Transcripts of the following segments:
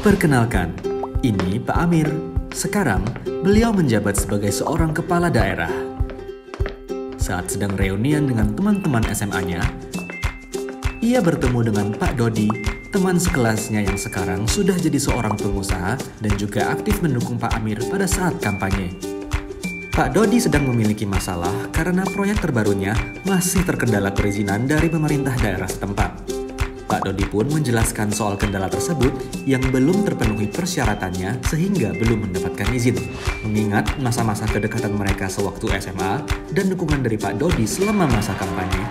Perkenalkan, ini Pak Amir. Sekarang, beliau menjabat sebagai seorang kepala daerah. Saat sedang reunian dengan teman-teman SMA-nya, ia bertemu dengan Pak Dodi, teman sekelasnya yang sekarang sudah jadi seorang pengusaha dan juga aktif mendukung Pak Amir pada saat kampanye. Pak Dodi sedang memiliki masalah karena proyek terbarunya masih terkendala perizinan dari pemerintah daerah setempat. Pak Dodi pun menjelaskan soal kendala tersebut yang belum terpenuhi persyaratannya sehingga belum mendapatkan izin. Mengingat masa-masa kedekatan mereka sewaktu SMA dan dukungan dari Pak Dodi selama masa kampanye,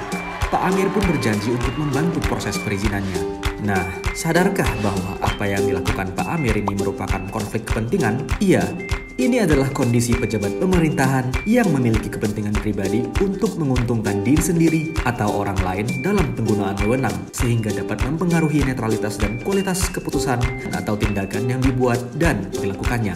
Pak Amir pun berjanji untuk membantu proses perizinannya. Nah, sadarkah bahwa apa yang dilakukan Pak Amir ini merupakan konflik kepentingan? Iya. Ini adalah kondisi pejabat pemerintahan yang memiliki kepentingan pribadi untuk menguntungkan diri sendiri atau orang lain dalam penggunaan wewenang, sehingga dapat mempengaruhi netralitas dan kualitas keputusan atau tindakan yang dibuat dan dilakukannya.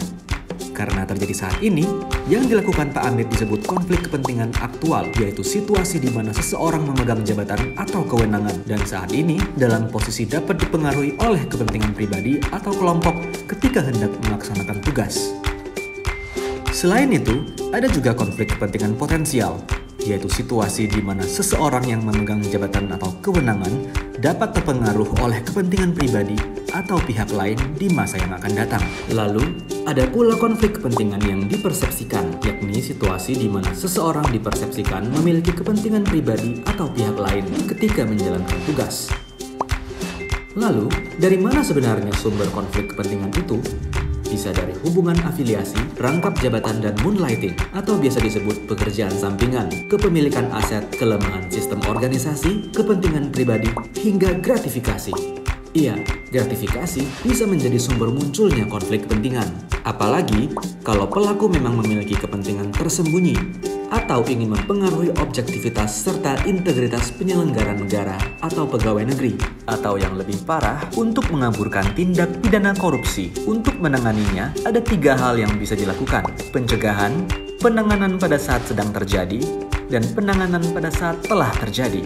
Karena terjadi saat ini, yang dilakukan Pak Amir disebut konflik kepentingan aktual, yaitu situasi di mana seseorang memegang jabatan atau kewenangan dan saat ini dalam posisi dapat dipengaruhi oleh kepentingan pribadi atau kelompok ketika hendak melaksanakan tugas. Selain itu, ada juga konflik kepentingan potensial, yaitu situasi di mana seseorang yang memegang jabatan atau kewenangan dapat terpengaruh oleh kepentingan pribadi atau pihak lain di masa yang akan datang. Lalu, ada pula konflik kepentingan yang dipersepsikan, yakni situasi di mana seseorang dipersepsikan memiliki kepentingan pribadi atau pihak lain ketika menjalankan tugas. Lalu, dari mana sebenarnya sumber konflik kepentingan itu? Bisa dari hubungan afiliasi, rangkap jabatan dan moonlighting, atau biasa disebut pekerjaan sampingan, kepemilikan aset, kelemahan sistem organisasi, kepentingan pribadi, hingga gratifikasi. Iya, gratifikasi bisa menjadi sumber munculnya konflik kepentingan. Apalagi kalau pelaku memang memiliki kepentingan tersembunyi atau ingin mempengaruhi objektivitas serta integritas penyelenggara negara atau pegawai negeri, atau yang lebih parah, untuk mengaburkan tindak pidana korupsi. Untuk menanganinya, ada 3 hal yang bisa dilakukan: pencegahan, penanganan pada saat sedang terjadi, dan penanganan pada saat telah terjadi.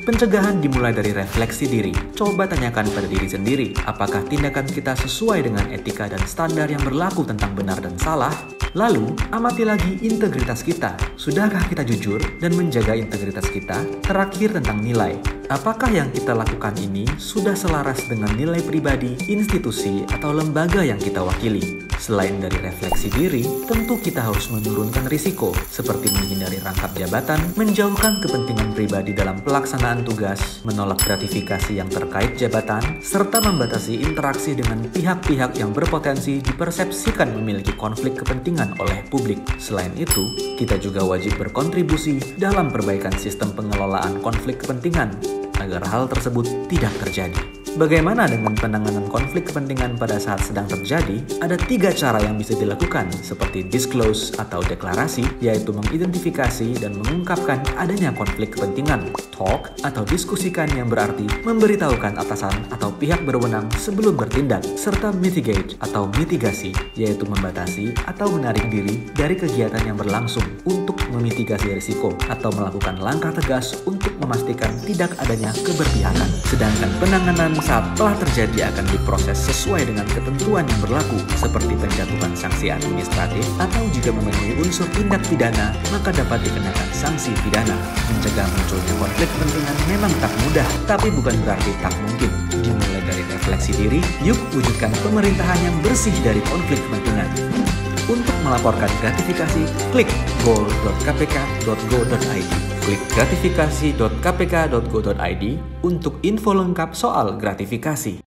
Pencegahan dimulai dari refleksi diri. Coba tanyakan pada diri sendiri, apakah tindakan kita sesuai dengan etika dan standar yang berlaku tentang benar dan salah? Lalu, amati lagi integritas kita. Sudahkah kita jujur dan menjaga integritas kita? Terakhir, tentang nilai. Apakah yang kita lakukan ini sudah selaras dengan nilai pribadi, institusi, atau lembaga yang kita wakili? Selain dari refleksi diri, tentu kita harus menurunkan risiko, seperti menghindari rangkap jabatan, menjauhkan kepentingan pribadi dalam pelaksanaan tugas, menolak gratifikasi yang terkait jabatan, serta membatasi interaksi dengan pihak-pihak yang berpotensi dipersepsikan memiliki konflik kepentingan oleh publik. Selain itu, kita juga wajib berkontribusi dalam perbaikan sistem pengelolaan konflik kepentingan agar hal tersebut tidak terjadi. Bagaimana dengan penanganan konflik kepentingan pada saat sedang terjadi? Ada 3 cara yang bisa dilakukan, seperti disclose atau deklarasi, yaitu mengidentifikasi dan mengungkapkan adanya konflik kepentingan. Talk atau diskusikan, yang berarti memberitahukan atasan atau pihak berwenang sebelum bertindak. Serta mitigate atau mitigasi, yaitu membatasi atau menarik diri dari kegiatan yang berlangsung untuk memitigasi risiko atau melakukan langkah tegas untuk memastikan tidak adanya keberpihakan. Sedangkan penanganan saat telah terjadi akan diproses sesuai dengan ketentuan yang berlaku, seperti penjatuhan sanksi administratif, atau jika memenuhi unsur tindak pidana, maka dapat dikenakan sanksi pidana. Mencegah munculnya konflik kepentingan memang tak mudah, tapi bukan berarti tak mungkin. Dimulai dari refleksi diri, yuk wujudkan pemerintahan yang bersih dari konflik kepentingan. Untuk melaporkan gratifikasi, klik goal.kpk.go.id. Klik gratifikasi.kpk.go.id untuk info lengkap soal gratifikasi.